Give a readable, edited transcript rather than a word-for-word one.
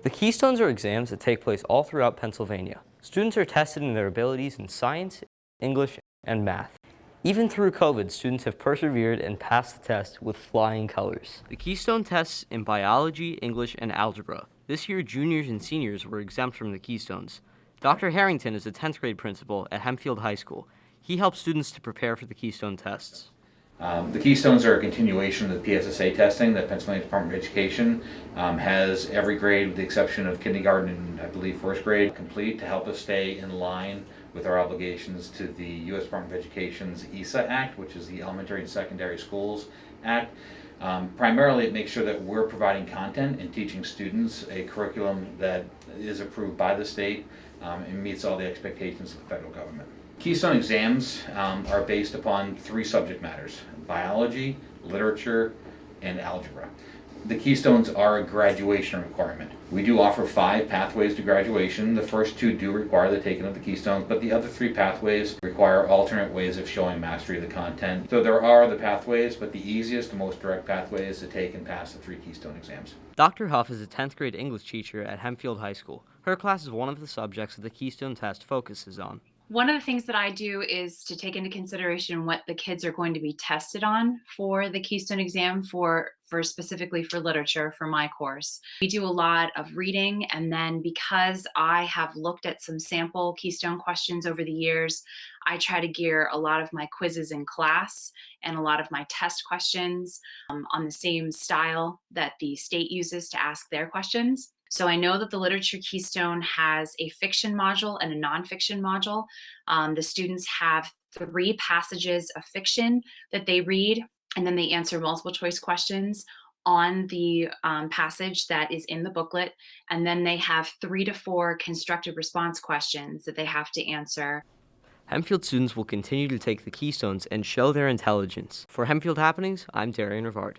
The Keystones are exams that take place all throughout Pennsylvania. Students are tested in their abilities in science, English, and math. Even through COVID, students have persevered and passed the test with flying colors. The Keystone tests in biology, English, and algebra. This year, juniors and seniors were exempt from the Keystones. Dr. Harrington is a 10th grade principal at Hempfield High School. He helps students to prepare for the Keystone tests. The Keystones are a continuation of the PSSA testing that Pennsylvania Department of Education has every grade with the exception of kindergarten and I believe first grade complete to help us stay in line with our obligations to the U.S. Department of Education's ESA Act, which is the Elementary and Secondary Schools Act. Primarily it makes sure that we're providing content and teaching students a curriculum that is approved by the state and meets all the expectations of the federal government. Keystone exams are based upon 3 subject matters: biology, literature, and algebra. The Keystones are a graduation requirement. We do offer 5 pathways to graduation. The first 2 do require the taking of the Keystones, but the other 3 pathways require alternate ways of showing mastery of the content. So there are the pathways, but the easiest and most direct pathway is to take and pass the 3 Keystone exams. Dr. Huff is a 10th grade English teacher at Hempfield High School. Her class is one of the subjects that the Keystone test focuses on. One of the things that I do is to take into consideration what the kids are going to be tested on for the Keystone exam for specifically for literature for my course. We do a lot of reading, and then because I have looked at some sample Keystone questions over the years, I try to gear a lot of my quizzes in class and a lot of my test questions on the same style that the state uses to ask their questions. So I know that the Literature Keystone has a fiction module and a nonfiction module. The students have 3 passages of fiction that they read, and then they answer multiple choice questions on the passage that is in the booklet. And then they have 3 to 4 constructed response questions that they have to answer. Hempfield students will continue to take the Keystones and show their intelligence. For Hempfield Happenings, I'm Darien Rivard.